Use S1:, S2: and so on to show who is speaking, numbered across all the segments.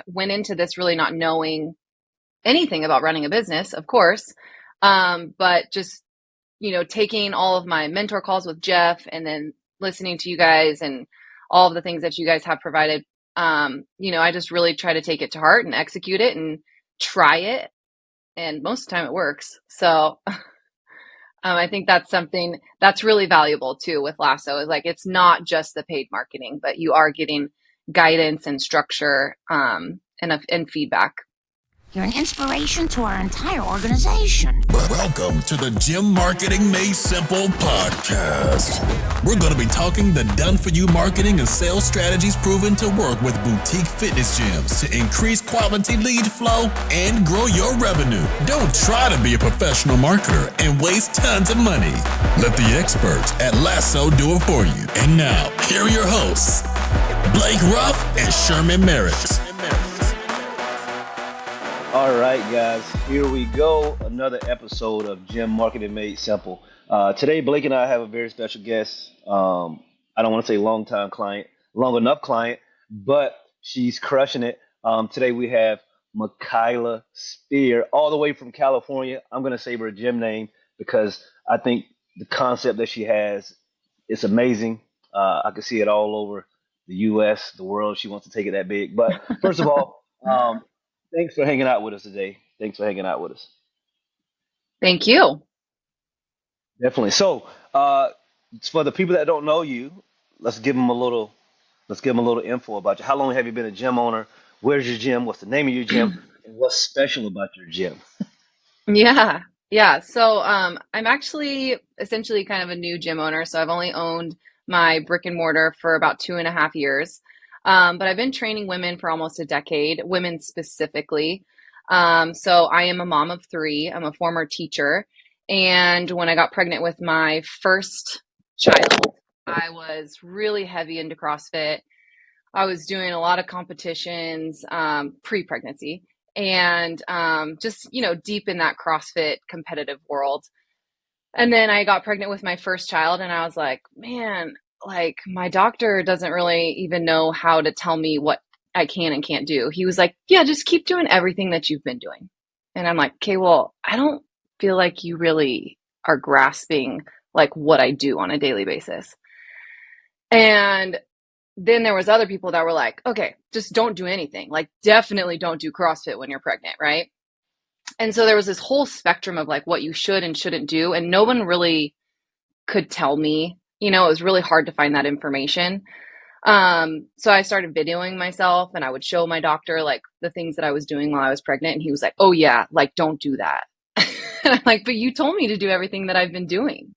S1: went into this really not knowing anything about running a business, of course, but just, taking all of my mentor calls with Jeff and then listening to you guys and all of the things that you guys have provided. I just really try to take it to heart and execute it and try it. And most of the time it works. So I think that's something that's really valuable too with Lasso, is like, it's not just the paid marketing, but you are getting guidance and structure, and feedback.
S2: You're an inspiration to our entire organization.
S3: Welcome to the Gym Marketing Made Simple podcast. We're going to be talking the done-for-you marketing and sales strategies proven to work with boutique fitness gyms to increase quality lead flow and grow your revenue. Don't try to be a professional marketer and waste tons of money. Let the experts at Lasso do it for you. And now, here are your hosts, Blake Ruff and Sherman Merricks.
S4: All right, guys, here we go. Another episode of Gym Marketing Made Simple. Today, Blake and I have a very special guest. I don't want to say long enough client, but she's crushing it. Today we have Mikilah Spear, all the way from California. I'm going to say her gym name because I think the concept that she has is amazing. I can see it all over the U.S., the world. She wants to take it that big. But first of all, thanks for hanging out with us today. Thanks for hanging out with us.
S1: Thank you.
S4: Definitely. So, for the people that don't know you, let's give them a little info about you. How long have you been a gym owner? Where's your gym? What's the name of your gym? And what's special about your gym?
S1: Yeah. So, I'm actually essentially kind of a new gym owner. So I've only owned my brick and mortar for about 2.5 years. But I've been training women for almost a decade, women specifically. So I am a mom of 3. I'm a former teacher. And when I got pregnant with my first child, I was really heavy into CrossFit. I was doing a lot of competitions, pre-pregnancy, and just, deep in that CrossFit competitive world. And then I got pregnant with my first child, and I was like, man, like, my doctor doesn't really even know how to tell me what I can and can't do. He was like, yeah, just keep doing everything that you've been doing. And I'm like, okay, well, I don't feel like you really are grasping like what I do on a daily basis. And then there was other people that were like, okay, just don't do anything. Like, definitely don't do CrossFit when you're pregnant, right? And so there was this whole spectrum of like what you should and shouldn't do. And no one really could tell me. It was really hard to find that information. So I started videoing myself, and I would show my doctor like the things that I was doing while I was pregnant. And he was like, oh yeah, like, don't do that. And I'm like, but you told me to do everything that I've been doing.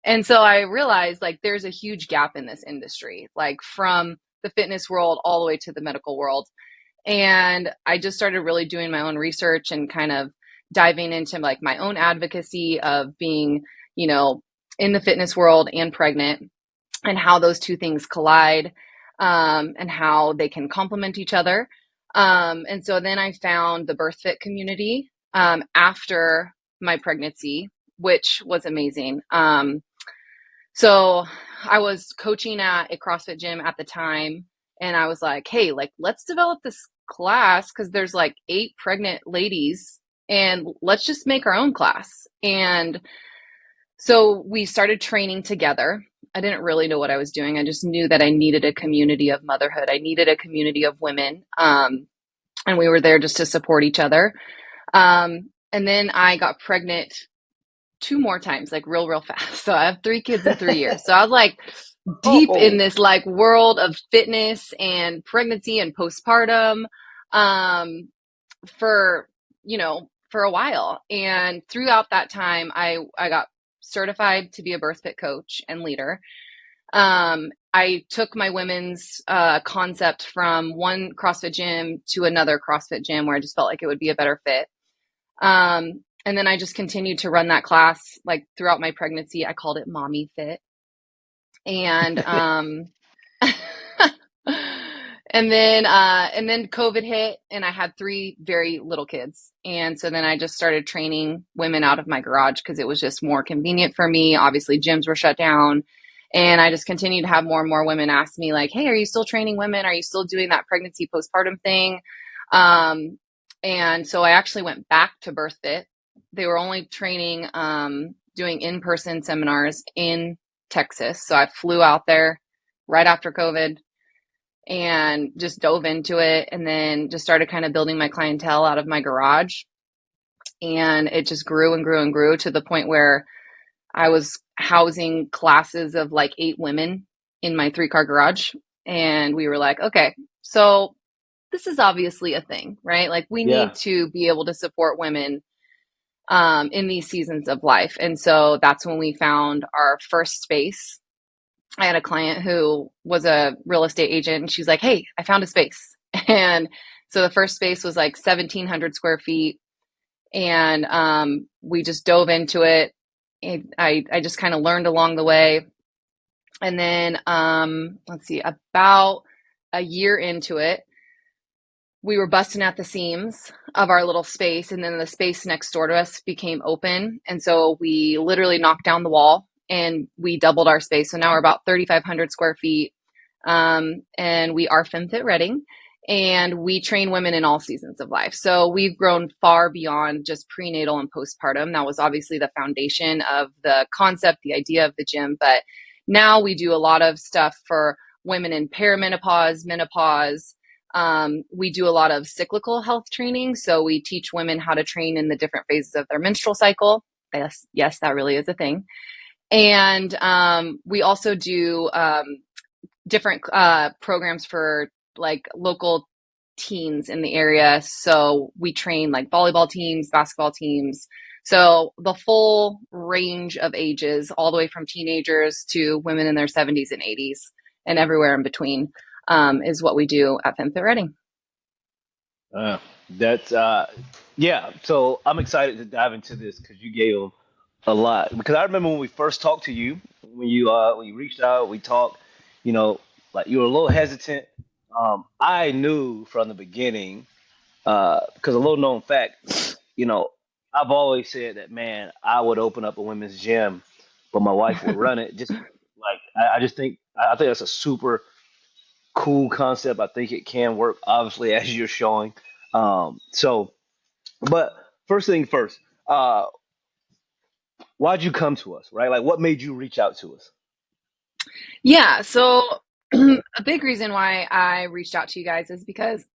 S1: And so I realized like there's a huge gap in this industry, like from the fitness world all the way to the medical world. And I just started really doing my own research and kind of diving into like my own advocacy of being, in the fitness world and pregnant, and how those two things collide, and how they can complement each other. And so then I found the BirthFit community after my pregnancy, which was amazing. So I was coaching at a CrossFit gym at the time, and I was like, hey, like, let's develop this class because there's like 8 pregnant ladies, and let's just make our own class. And so we started training together. I didn't really know what I was doing. I just knew that I needed a community of motherhood. I needed a community of women. And we were there just to support each other. And then I got pregnant 2 more times, like real fast. So I have 3 kids in 3 years. So I was like deep in this like world of fitness and pregnancy and postpartum, for a while. And throughout that time, I got certified to be a BirthFit coach and leader. I took my women's concept from one CrossFit gym to another CrossFit gym where I just felt like it would be a better fit. And then I just continued to run that class like throughout my pregnancy. I called it Mommy Fit. And and then COVID hit, and I had 3 very little kids. And so then I just started training women out of my garage because it was just more convenient for me. Obviously gyms were shut down, And I just continued to have more and more women ask me like, hey, are you still training women? Are you still doing that pregnancy postpartum thing? And so I actually went back to BirthFit. They were only training, doing in-person seminars in Texas. So I flew out there right after COVID and just dove into it, and then just started kind of building my clientele out of my garage. And it just grew and grew and grew to the point where I was housing classes of like 8 women in my 3-car garage. And we were like, okay, so this is obviously a thing, right? Like we
S4: Yeah.
S1: need to be able to support women in these seasons of life. And so that's when we found our first space. I had a client who was a real estate agent, and she's like, hey, I found a space. And so the first space was like 1,700 square feet. And we just dove into it. I just kind of learned along the way. And then, let's see, about a year into it, we were busting at the seams of our little space, and then the space next door to us became open. And so we literally knocked down the wall and we doubled our space. So now we're about 3,500 square feet. And we are FemFit Reading, and we train women in all seasons of life. So we've grown far beyond just prenatal and postpartum. That was obviously the foundation of the concept, the idea of the gym. But now we do a lot of stuff for women in perimenopause, menopause. We do a lot of cyclical health training. So we teach women how to train in the different phases of their menstrual cycle. Yes, that really is a thing. And we also do different programs for like local teens in the area. So we train like volleyball teams, basketball teams. So the full range of ages, all the way from teenagers to women in their 70s and 80s and everywhere in between, is what we do at FemFit Reading.
S4: That's yeah. So I'm excited to dive into this because you gave them a lot. Because I remember when we first talked to you, when you reached out, we talked. You know, like you were a little hesitant. I knew from the beginning because a little known fact, you know, I've always said that man, I would open up a women's gym, but my wife would run it. Just like I just think I think that's a super cool concept. I think it can work, obviously, as you're showing. So, but first thing first, why'd you come to us, right? Like, what made you reach out to us?
S1: Yeah. So a big reason why I reached out to you guys is because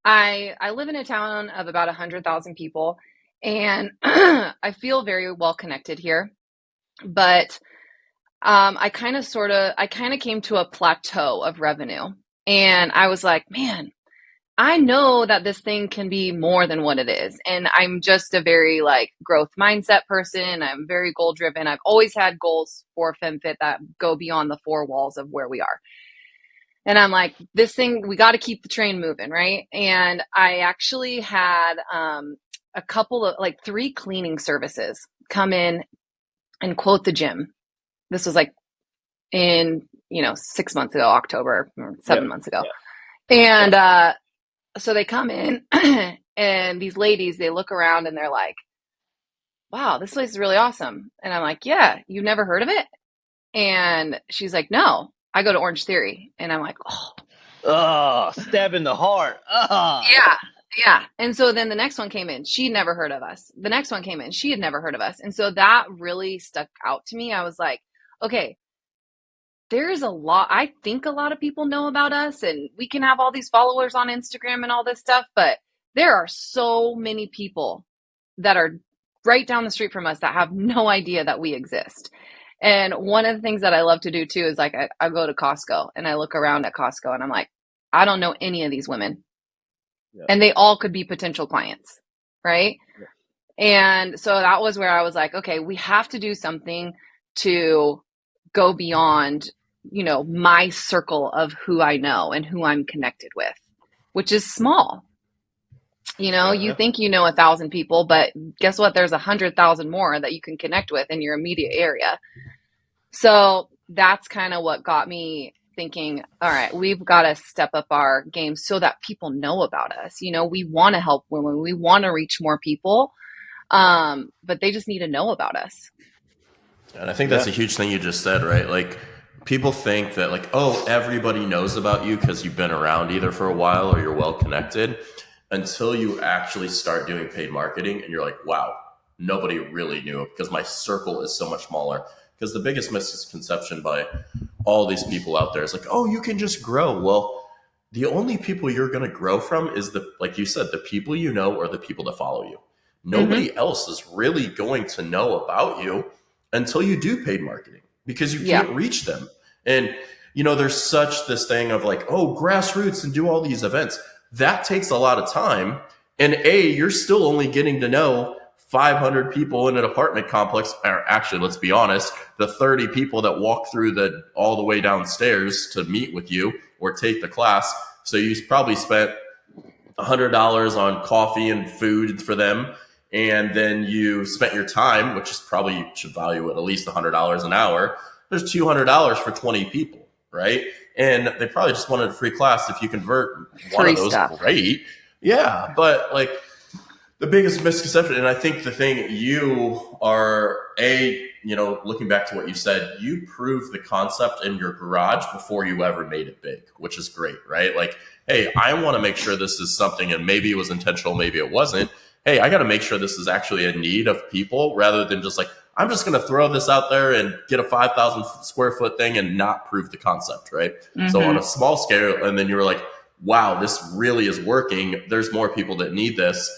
S1: I live in a town of about 100,000 people, and I feel very well connected here. But I kind of came to a plateau of revenue, and I was like, man, I know that this thing can be more than what it is. And I'm just a very like growth mindset person. I'm very goal driven. I've always had goals for FemFit that go beyond the 4 walls of where we are. And I'm like, this thing, we got to keep the train moving, right? And I actually had a couple of like 3 cleaning services come in and quote the gym. This was like in, 6 months ago, October, or
S4: Yeah,
S1: 7 months ago.
S4: yeah,
S1: And so they come in and these ladies, they look around and they're like, wow, this place is really awesome. And I'm like, yeah, you've never heard of it? And she's like, no, I go to Orange Theory. And I'm like, oh,
S4: oh, stab in the heart. Ah,
S1: yeah, yeah. And so then the next one came in. She'd never heard of us. The next one came in. She had never heard of us. And so that really stuck out to me. I was like, okay, there's a lot. I think a lot of people know about us, and we can have all these followers on Instagram and all this stuff, but there are so many people that are right down the street from us that have no idea that we exist. And one of the things that I love to do too is like I go to Costco and I look around at Costco and I'm like, I don't know any of these women,
S4: yeah,
S1: and they all could be potential clients, right?
S4: yeah,
S1: And so that was where I was like, okay, we have to do something to go beyond, my circle of who I know and who I'm connected with, which is small. You
S4: uh-huh.
S1: think 1,000 people, but guess what? There's 100,000 more that you can connect with in your immediate area. So that's kind of what got me thinking, all right, we've got to step up our game so that people know about us. We want to help women. We want to reach more people. But they just need to know about us.
S5: And I think that's
S4: Yeah.
S5: a huge thing you just said, right? Like, people think that, like, oh, everybody knows about you because you've been around either for a while or you're well connected, until you actually start doing paid marketing and you're like, wow, nobody really knew it because my circle is so much smaller. Because the biggest misconception by all these people out there is like, oh, you can just grow. Well, the only people you're going to grow from is like you said, the people you know or the people that follow you.
S1: Hmm.
S5: Nobody else is really going to know about you until you do paid marketing because you
S1: Yeah.
S5: can't reach them. And, there's such this thing of like, oh, grassroots and do all these events. That takes a lot of time. And you're still only getting to know 500 people in an apartment complex, or actually, let's be honest, the 30 people that walk through all the way downstairs to meet with you or take the class. So you probably spent $100 on coffee and food for them. And then you spent your time, which is probably, you should value at least $100 an hour. There's $200 for 20 people, right? And they probably just wanted a free class. If you convert one of
S1: Free
S5: those,
S1: stuff.
S5: great. Yeah. But like, the biggest misconception, and I think the thing you are, looking back to what you said, you proved the concept in your garage before you ever made it big, which is great, right? Like, hey, I want to make sure this is something, and maybe it was intentional, maybe it wasn't. Hey, I got to make sure this is actually a need of people rather than just like, I'm just going to throw this out there and get a 5,000 square foot thing and not prove the concept, right? So on
S1: Hmm.
S5: a small scale, and then you were like, wow, this really is working. There's more people that need this.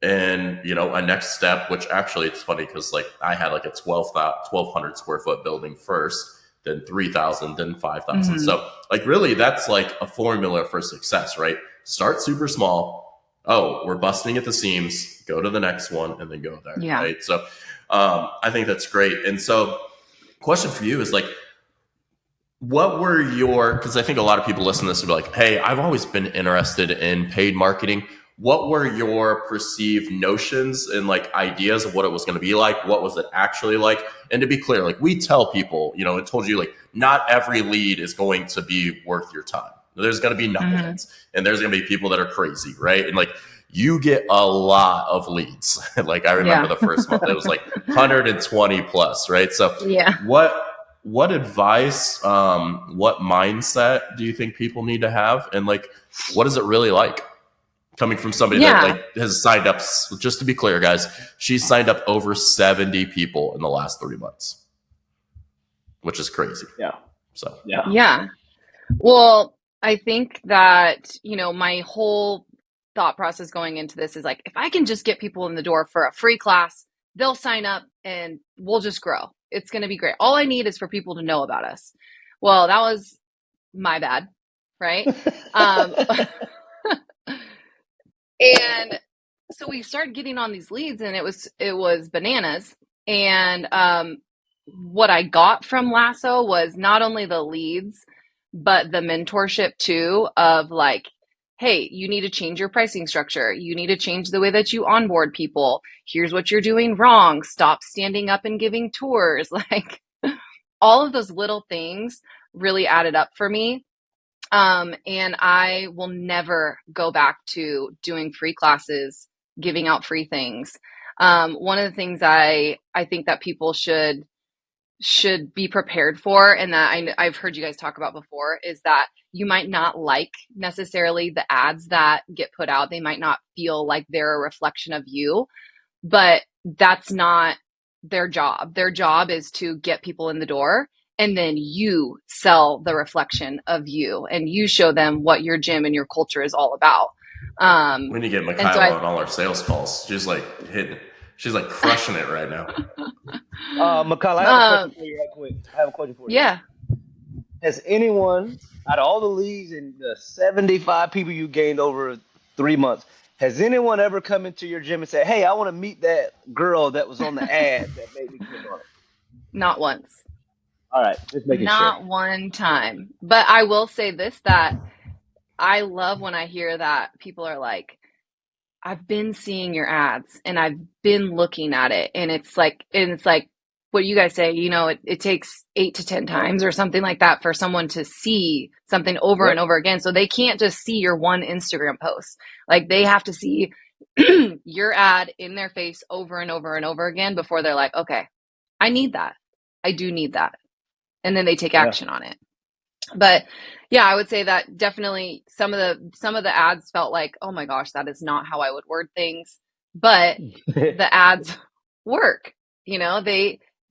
S5: And a next step, which actually it's funny because like I had like a 1,200 square foot building first, then 3,000, then 5,000.
S1: Hmm.
S5: So like really that's like a formula for success, right? Start super small. Oh, we're busting at the seams, go to the next one and then go there,
S1: Yeah.
S5: right? So I think that's great. And so question for you is like, what were because I think a lot of people listen to this and be like, hey, I've always been interested in paid marketing. What were your perceived notions and like ideas of what it was going to be like? What was it actually like? And to be clear, like we tell people, I told you like not every lead is going to be worth your time. There's going to be
S1: Hmm.
S5: knuckleheads and there's going to be people that are crazy, right? And like you get a lot of leads. Like I remember
S1: Yeah.
S5: the first month, it was like 120 plus, right? So
S1: Yeah.
S5: what advice, what mindset do you think people need to have? And like, what is it really like coming from somebody that
S1: Yeah.
S5: like has signed up, just to be clear, guys, she's signed up over 70 people in the last 3 months, which is crazy.
S4: Yeah.
S5: So,
S4: Yeah.
S1: Yeah. Well, I think that, my whole thought process going into this is like, if I can just get people in the door for a free class, they'll sign up and we'll just grow. It's going to be great. All I need is for people to know about us. Well, that was my bad, right? Um, and so we started getting on these leads and it was bananas. And what I got from Lasso was not only the leads, but the mentorship too of like, hey, you need to change your pricing structure. You need to change the way that you onboard people. Here's what you're doing wrong. Stop standing up and giving tours. Like all of those little things really added up for me. And I will never go back to doing free classes, giving out free things. One of the things I think that people should be prepared for, and that I've heard you guys talk about before, is that you might not like necessarily the ads that get put out. They might not feel like they're a reflection of you, but that's not their job. Their job is to get people in the door, and then you sell the reflection of you, and you show them what your gym and your culture is all about.
S5: we need to get
S1: And so
S5: Mikilah on all our sales calls. She's like crushing it right now.
S4: Mikilah, I have a question
S1: um,
S4: for you, right quick. I have a question for you.
S1: yeah,
S4: Has anyone, out of all the leads and the 75 people you gained over 3 months, has anyone ever come into your gym and said, "Hey, I want to meet that girl that was on the ad that made me click on it"?
S1: not once.
S4: All right, just making sure.
S1: Not one time. But I will say this, that I love when I hear that people are like, I've been seeing your ads and I've been looking at it. And it's like what you guys say, it takes 8 to 10 times or something like that for someone to see something over and
S4: Yep.
S1: over again. So they can't just see your one Instagram post. Like they have to see your ad in their face over and over and over again before they're like, okay, I need that. I do need that. And then they take
S4: Yeah.
S1: action on it. But yeah, I would say that definitely some of the ads felt like, oh my gosh, that is not how I would word things. But the ads work.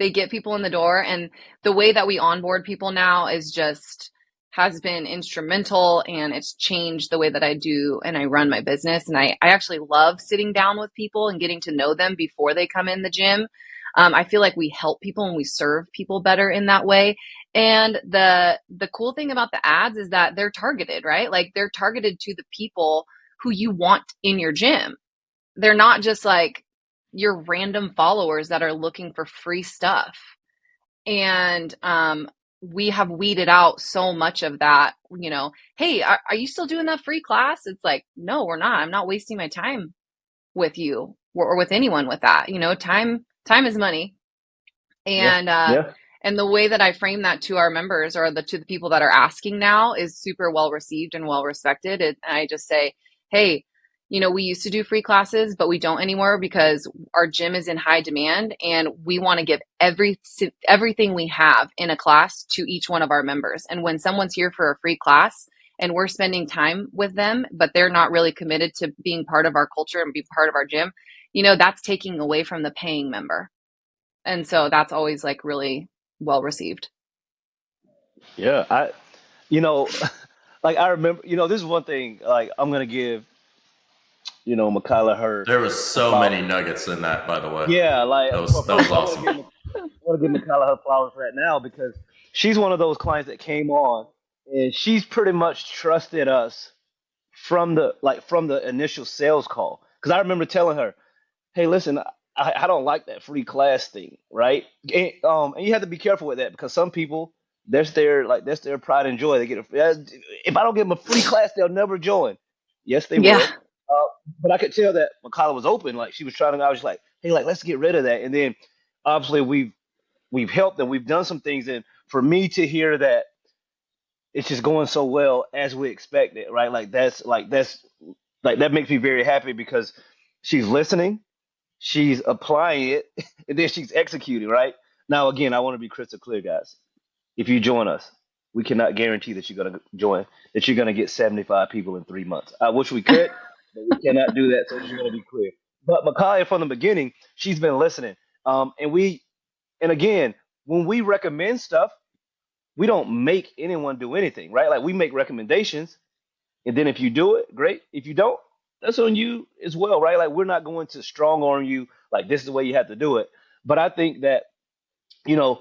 S1: They get people in the door, and the way that we onboard people now is just has been instrumental, and it's changed the way that I do and I run my business. And I actually love sitting down with people and getting to know them before they come in the gym. I feel like we help people and we serve people better in that way. And the cool thing about the ads is that they're targeted, right? Like they're targeted to the people who you want in your gym. They're not just like your random followers that are looking for free stuff. And we have weeded out so much of that, hey, are you still doing that free class? It's like, no, we're not. I'm not wasting my time with you or with anyone with that. Time is money.
S4: Yeah.
S1: And
S4: Yeah.
S1: and the way that I frame that to our members or to the people that are asking now is super well received and well respected. And I just say, hey, we used to do free classes, but we don't anymore because our gym is in high demand, and we want to give everything we have in a class to each one of our members. And when someone's here for a free class and we're spending time with them, but they're not really committed to being part of our culture and be part of our gym, that's taking away from the paying member. And so that's always like really well received.
S4: Yeah. You know, like I remember, this is one thing. Like I'm gonna give, Mikilah her
S5: There was
S4: her
S5: so many
S4: flowers.
S5: nuggets in that, by the way.
S4: Yeah, like
S5: That
S4: first
S5: was
S4: of all,
S5: awesome.
S4: I want to give Mikilah her flowers right now because she's one of those clients that came on and she's pretty much trusted us from the initial sales call. Because I remember telling her, hey, listen, I don't like that free class thing, right? And you have to be careful with that because some people that's their pride and joy. They get if I don't give them a free class, they'll never join. Yes, they
S1: Yeah.
S4: will. But I could tell that Mikilah was open, like she was trying to. I was like, hey, like let's get rid of that. And then obviously we've helped them. We've done some things, and for me to hear that it's just going so well as we expected, right? Like that makes me very happy because she's listening, she's applying it, and then she's executing, right? Now, again, I want to be crystal clear, guys. If you join us, we cannot guarantee that you're going to join, that you're going to get 75 people in 3 months. I wish we could, but we cannot do that. So you're going to be clear. But Micaiah, from the beginning, she's been listening. And again, when we recommend stuff, we don't make anyone do anything, right? Like we make recommendations, and then if you do it, great. If you don't, that's on you as well, right? Like we're not going to strong arm you like this is the way you have to do it. But I think that, you know,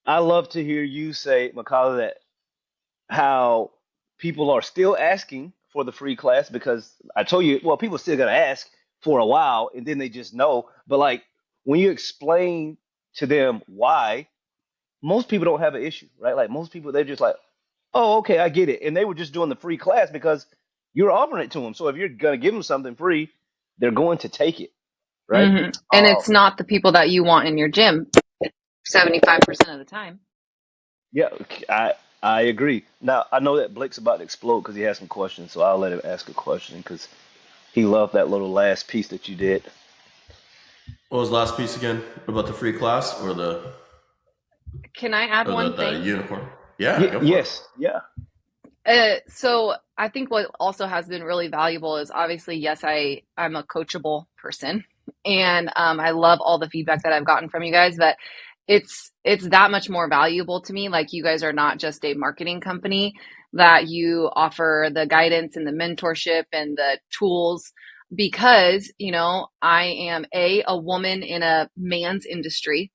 S4: I love to hear you say, Mikilah, that how people are still asking for the free class because I told you, well, people are still gonna ask for a while and then they just know. But like when you explain to them why, most people don't have an issue, right? Like most people, they're just like, oh, okay, I get it. And they were just doing the free class because you're offering it to them. So if you're gonna give them something free, they're going to take it, right?
S1: And
S4: Um,
S1: it's not the people that you want in your gym 75% of the time.
S4: yeah, I agree. Now I know that Blake's about to explode because he has some questions, so I'll let him ask a question because he loved that little last piece that you did.
S5: What was the last piece again? About the free class or the
S1: Can I add one
S5: the
S1: thing?
S5: unicorn? Yeah, go for it.
S4: Yes, yeah,
S1: So I think what also has been really valuable is obviously, yes, I'm a coachable person, and I love all the feedback that I've gotten from you guys, but it's that much more valuable to me. Like you guys are not just a marketing company, that you offer the guidance and the mentorship and the tools because, I am a woman in a man's industry.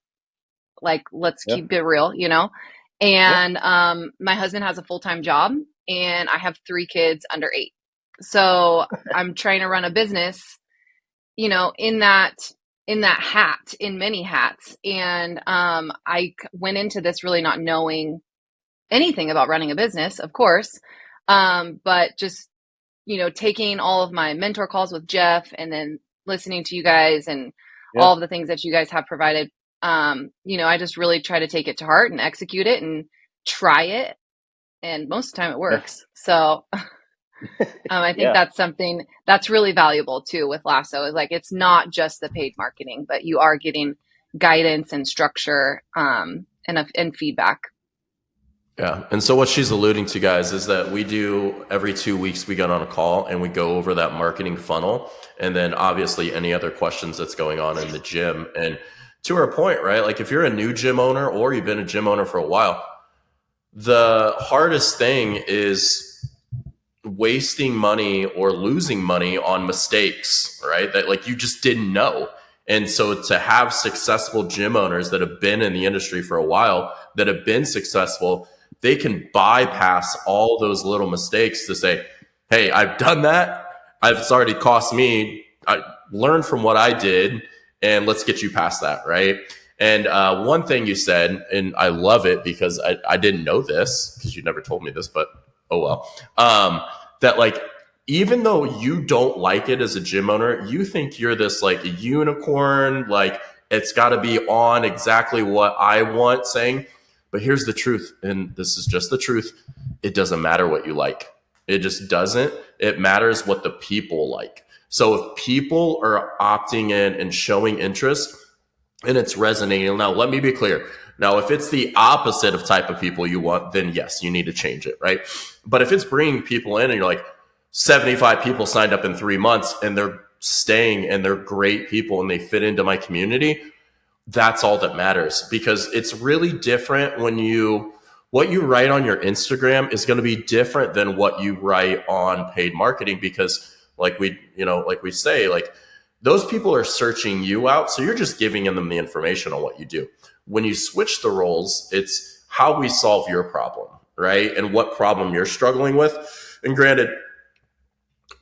S1: Like, let's
S4: yeah,
S1: keep it real.
S4: yeah,
S1: And my husband has a full-time job, and I have 3 kids under 8. So I'm trying to run a business, in that hat, in many hats. And went into this really not knowing anything about running a business, of course. But just, taking all of my mentor calls with Jeff and then listening to you guys and
S4: yeah,
S1: all of the things that you guys have provided. I just really try to take it to heart and execute it and try it. And most of the time it
S4: yeah,
S1: works. So I think
S4: yeah,
S1: that's something that's really valuable too with Lasso, is like, it's not just the paid marketing, but you are getting guidance and structure. and feedback.
S5: Yeah. And so what she's alluding to, guys, is that we do every 2 weeks, we get on a call and we go over that marketing funnel. And then obviously any other questions that's going on in the gym. And to her point, right? Like if you're a new gym owner or you've been a gym owner for a while, the hardest thing is wasting money or losing money on mistakes, right? That like you just didn't know. And so to have successful gym owners that have been in the industry for a while, that have been successful, they can bypass all those little mistakes to say, hey, I've done that. It's already cost me. I learned from what I did and let's get you past that, right? And one thing you said, and I love it because I didn't know this because you never told me this, but oh well. That like, even though you don't like it as a gym owner, you think you're this like a unicorn, like it's got to be on exactly what I want saying. But here's the truth, and this is just the truth. It doesn't matter what you like. It just doesn't. It matters what the people like. So if people are opting in and showing interest and it's resonating, now let me be clear. Now, if it's the opposite of type of people you want, then yes, you need to change it, right? But if it's bringing people in and you're like, 75 people signed up in 3 months and they're staying and they're great people and they fit into my community, that's all that matters, because it's really different when what you write on your Instagram is going to be different than what you write on paid marketing, because like we say, like those people are searching you out. So you're just giving them the information on what you do. When you switch the roles, it's how we solve your problem, right? And what problem you're struggling with. And granted,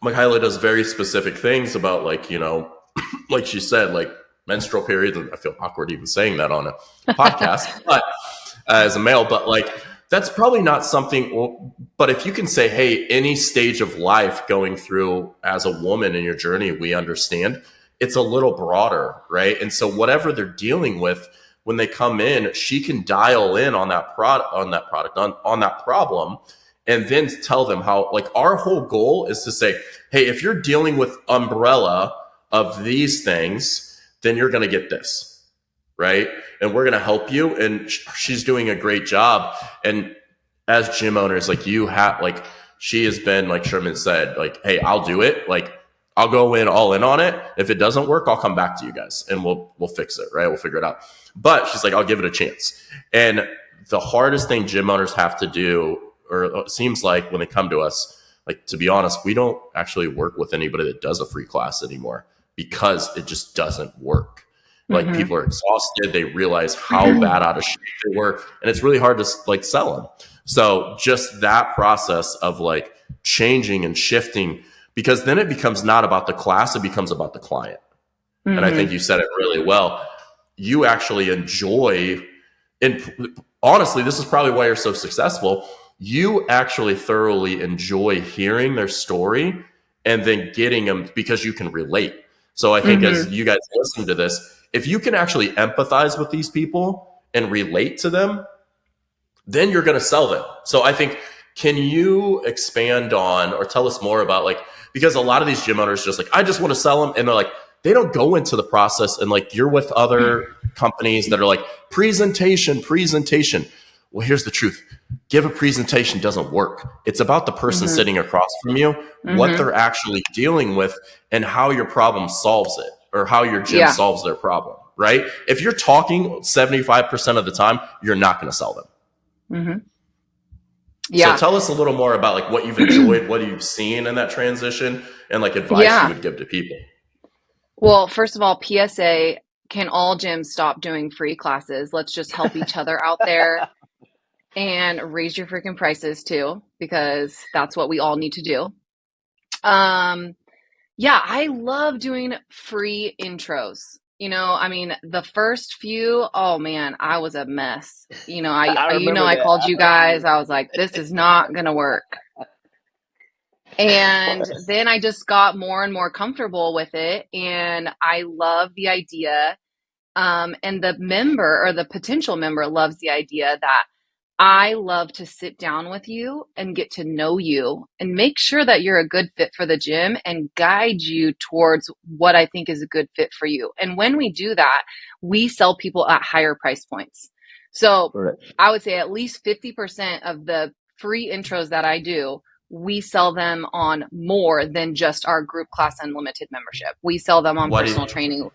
S5: Mikilah does very specific things about like, like she said, like menstrual periods. And I feel awkward even saying that on a podcast, but as a male, but like, that's probably not something, but if you can say, hey, any stage of life going through as a woman in your journey, we understand, it's a little broader, right? And so whatever they're dealing with, when they come in, she can dial in on that on that problem, and then tell them how, like, our whole goal is to say, hey, if you're dealing with umbrella of these things, then you're going to get this, right? And we're going to help you. And she's doing a great job. And as gym owners, like she has been, like Sherman said, like, hey, I'll do it. Like, I'll go all in on it. If it doesn't work, I'll come back to you guys and we'll fix it, right? We'll figure it out. But she's like, I'll give it a chance. And the hardest thing gym owners have to do, or it seems like when they come to us, like, to be honest, we don't actually work with anybody that does a free class anymore because it just doesn't work. Like, people are exhausted. They realize how bad out of shape they were. And it's really hard to like sell them. So just that process of like changing and shifting, because then it becomes not about the class, it becomes about the client. And I think you said it really well. You actually enjoy, and honestly, this is probably why you're so successful. You actually thoroughly enjoy hearing their story and then getting them because you can relate. So I think as you guys listen to this, if you can actually empathize with these people and relate to them, then you're going to sell them. So I think, can you expand on or tell us more about, like, because a lot of these gym owners just like, I just want to sell them. And they're like, they don't go into the process. And like, you're with other companies that are like, presentation. Well, here's the truth. Give a presentation doesn't work. It's about the person sitting across from you, what they're actually dealing with, and how your problem solves it, or how your gym solves their problem, right? If you're talking 75% of the time, you're not going to sell them.
S1: Yeah.
S5: So tell us a little more about like what you've enjoyed, what you've seen in that transition, and like advice you would give to people.
S1: Well, first of all, PSA, can all gyms stop doing free classes? Let's just help each other out there and raise your freaking prices too, because that's what we all need to do. Yeah, I love doing free intros. I mean, the first few, oh man, I was a mess. I called you guys. I was like, this is not going to work. And then I just got more and more comfortable with it. And I love the idea. And the member, or the potential member, loves the idea that I love to sit down with you and get to know you and make sure that you're a good fit for the gym and guide you towards what I think is a good fit for you. And when we do that, we sell people at higher price points. So
S4: Correct.
S1: I would say at least 50% of the free intros that I do, we sell them on more than just our group class unlimited membership. We sell them on
S5: Why do
S1: personal
S5: you,
S1: training.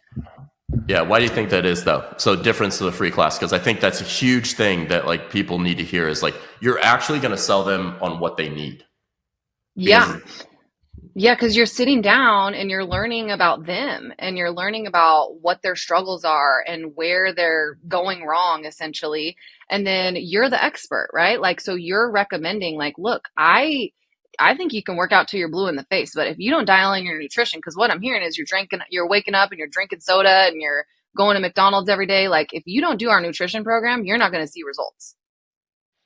S5: yeah, why do you think that is though? So difference to the free class, because I think that's a huge thing that like people need to hear is like you're actually going to sell them on what they need.
S1: Yeah.
S5: Because
S1: Yeah, because you're sitting down and you're learning about them and you're learning about what their struggles are and where they're going wrong, essentially. And then you're the expert, right? Like, so you're recommending, like, look, I think you can work out till you're blue in the face, but if you don't dial in your nutrition, because what I'm hearing is you're waking up and you're drinking soda and you're going to McDonald's every day. Like, if you don't do our nutrition program, you're not going to see results.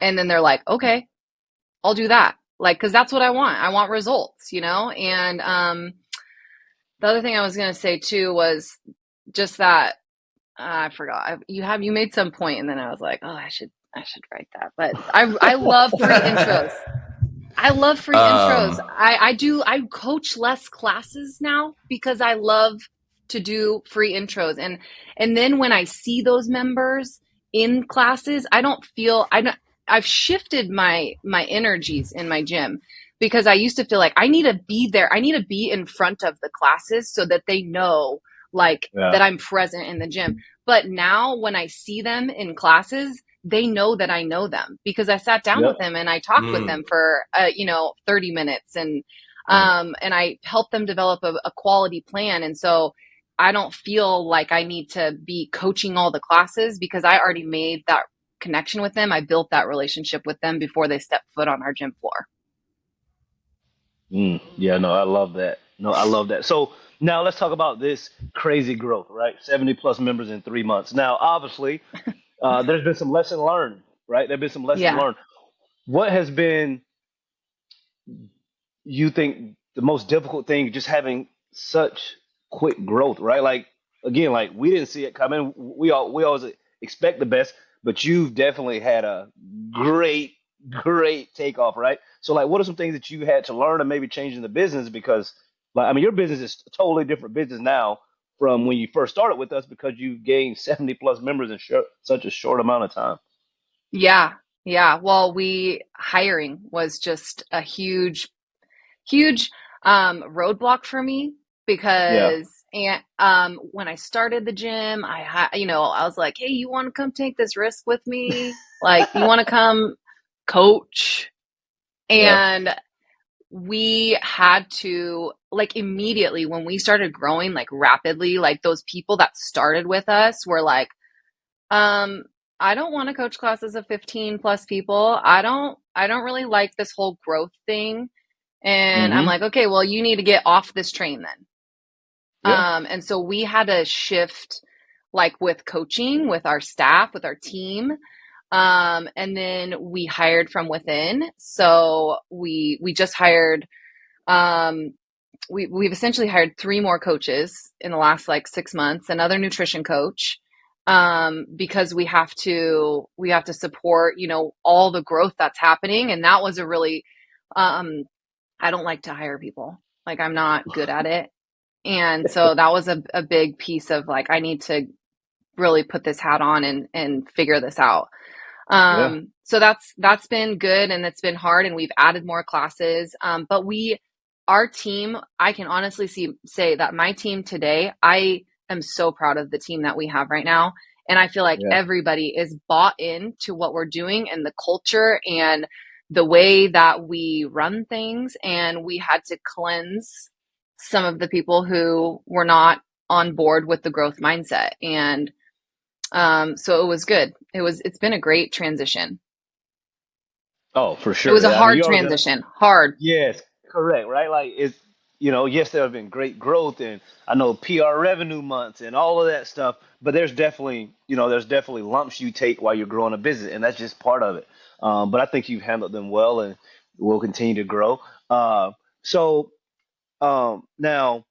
S1: And then they're like, okay, I'll do that. Like, cause that's what I want. I want results, And, the other thing I was going to say too was just that, I forgot. You made some point and then I was like, oh, I should write that. But I love free intros. I love free intros.
S5: um,
S1: I coach less classes now because I love to do free intros. And then when I see those members in classes, I've shifted my energies in my gym because I used to feel like I need to be there. I need to be in front of the classes so that they know like
S4: Yeah.
S1: that I'm present in the gym. But now when I see them in classes, they know that I know them because I sat down
S4: Yep.
S1: with them and I talked with them for 30 minutes and I helped them develop a quality plan. And so I don't feel like I need to be coaching all the classes because I already made that connection with them. I built that relationship with them before they stepped foot on our gym floor.
S4: Yeah, no, I love that. No, I love that. So now let's talk about this crazy growth, right? 70 plus members in 3 months. Now, obviously, there's been some lesson learned, right? There've been some lessons
S1: Yeah.
S4: learned. What has been, you think, the most difficult thing just having such quick growth, right? Like again, like we didn't see it coming. We always expect the best, but you've definitely had a great takeoff, right? So like, what are some things that you had to learn and maybe change in the business? Because like, I mean, your business is a totally different business now from when you first started with us because you've gained 70 plus members in such a short amount of time.
S1: Yeah. Yeah. Well, hiring was just a huge roadblock for me
S4: Yeah.
S1: because when I started the gym, I was like, hey, you want to come take this risk with me? Like, you want to come coach?
S4: Yeah.
S1: And we had to like immediately when we started growing like rapidly, like those people that started with us were like, um, I don't want to coach classes of 15 plus people. I don't really like this whole growth thing. And I'm
S4: Mm-hmm.
S1: like, okay, well, you need to get off this train then.
S4: Yeah.
S1: And so we had to shift like with coaching, with our staff, with our team. And then we hired from within. So we just hired, um, we've essentially hired 3 more coaches in the last like 6 months, another nutrition coach, because we have to support, all the growth that's happening. And that was a really, um, I don't like to hire people. Like I'm not good at it. And so that was a big piece of like, I need to really put this hat on and figure this out.
S4: Yeah.
S1: So that's been good and it's been hard and we've added more classes. But our team, I can honestly say that my team today, I am so proud of the team that we have right now. And I feel like
S4: Yeah.
S1: everybody is bought into what we're doing and the culture and the way that we run things. And we had to cleanse some of the people who were not on board with the growth mindset. And so it was good. It's been a great transition.
S4: Oh, for
S1: It was
S4: sure.
S1: a
S4: Yeah, I mean,
S1: hard
S4: you always got to.
S1: transition. Hard.
S4: Yes, correct, right? Like it's, yes, there have been great growth and I know PR revenue months and all of that stuff, but there's definitely lumps you take while you're growing a business, and that's just part of it. But I think you've handled them well and will continue to grow. So now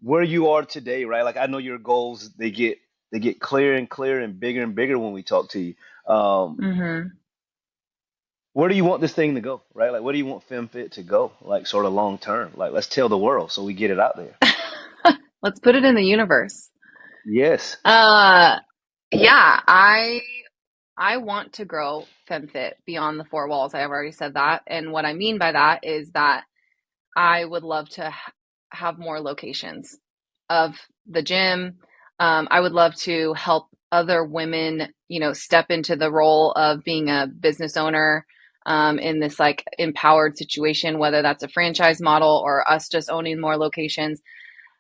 S4: where you are today, right? Like I know your goals, they get clearer and clearer and bigger when we talk to you. Um,
S1: Hmm.
S4: where do you want this thing to go, right? Like, where do you want FemFit to go, like, sort of long term? Like, let's tell the world so we get it out there.
S1: Let's put it in the universe.
S4: Yes.
S1: Uh, yeah, I want to grow FemFit beyond the four walls. I have already said that. And what I mean by that is that I would love to have more locations of the gym. I would love to help other women, step into the role of being a business owner in this like empowered situation, whether that's a franchise model or us just owning more locations.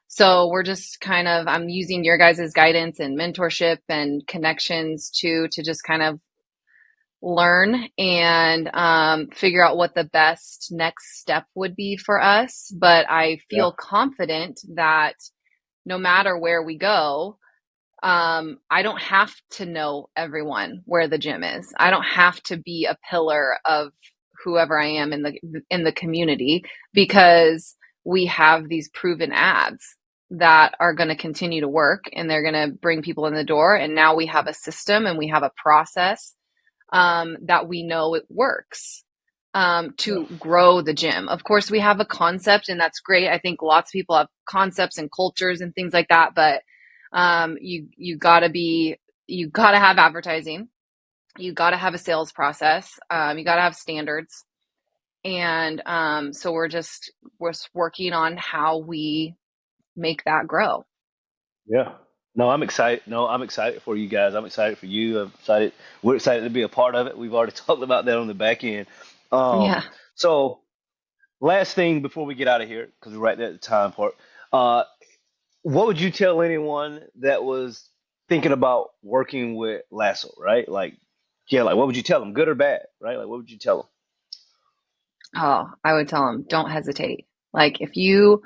S1: So we're just I'm using your guys' guidance and mentorship and connections to just kind of learn and figure out what the best next step would be for us. But I
S4: Yeah.
S1: feel confident that no matter where we go, I don't have to know everyone where the gym is. I don't have to be a pillar of whoever I am in the community, because we have these proven ads that are going to continue to work and they're going to bring people in the door. And now we have a system and we have a process that we know it works to grow the gym. Of course, we have a concept, and that's great. I think lots of people have concepts and cultures and things like that, but you gotta have advertising. You gotta have a sales process. You gotta have standards. And so we're working on how we make that grow.
S4: Yeah. No, I'm excited. No, I'm excited for you guys. I'm excited for you. I'm excited. We're excited to be a part of it. We've already talked about that on the back end.
S1: Yeah.
S4: So last thing before we get out of here, because we're right there at the time part. Uh, what would you tell anyone that was thinking about working with Lasso, right? Like, yeah, like what would you tell them, good or bad, right? Like, what would you tell them?
S1: Oh, I would tell them, don't hesitate. Like if you're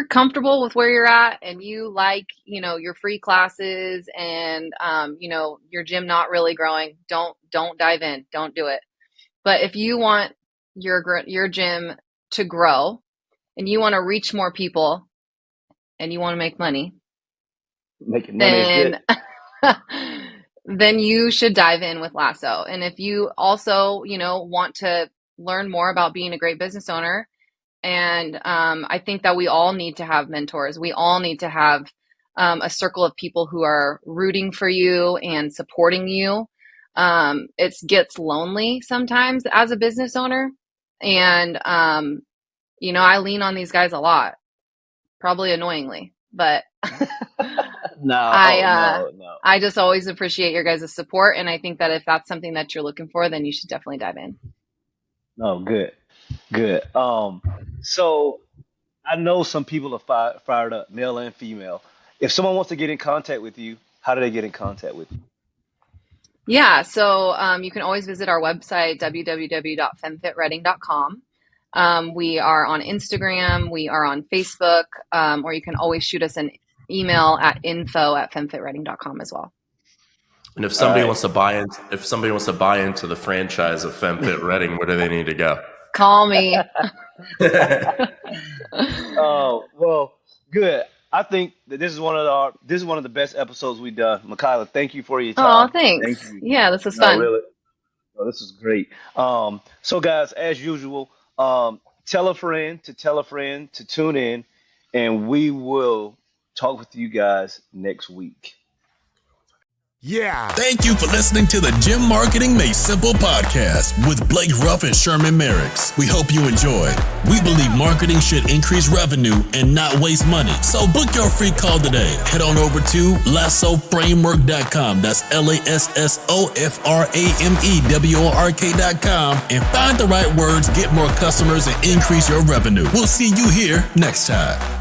S1: comfortable with where you're at and you like, your free classes and, your gym not really growing, don't dive in, don't do it. But if you want your gym to grow and you want to reach more people and you want to make money,
S4: Making money is good.
S1: then then you should dive in with Lasso. And if you also, want to learn more about being a great business owner, and I think that we all need to have mentors. We all need to have a circle of people who are rooting for you and supporting you. It gets lonely sometimes as a business owner. And, I lean on these guys a lot, probably annoyingly, but
S4: No.
S1: I just always appreciate your guys' support. And I think that if that's something that you're looking for, then you should definitely dive in.
S4: No, good, good. So I know some people are fired up, male and female. If someone wants to get in contact with you, how do they get in contact with you?
S1: Yeah, so you can always visit our website, www.femfitreading.com. We are on Instagram, we are on Facebook, or you can always shoot us an email at info@femfitreading.com as well.
S5: And if somebody
S4: right.
S5: wants to buy into the franchise of FemFit Reading, where do they need to go?
S1: Call me.
S4: Oh, well, good. I think that this is one of the best episodes we've done. Mikilah, thank you for your
S1: Oh,
S4: time. Thank
S1: thanks.
S4: you.
S1: Yeah, this was
S4: No,
S1: fun.
S4: really. No, this is great. So guys, as usual, tell a friend to tell a friend to tune in, and we will talk with you guys next week.
S3: Yeah. Thank you for listening to the Gym Marketing Made Simple podcast with Blake Ruff and Sherman Merricks. We hope you enjoyed. We believe marketing should increase revenue and not waste money. So book your free call today. Head on over to lassoframework.com. That's lassoframework.com and find the right words, get more customers, and increase your revenue. We'll see you here next time.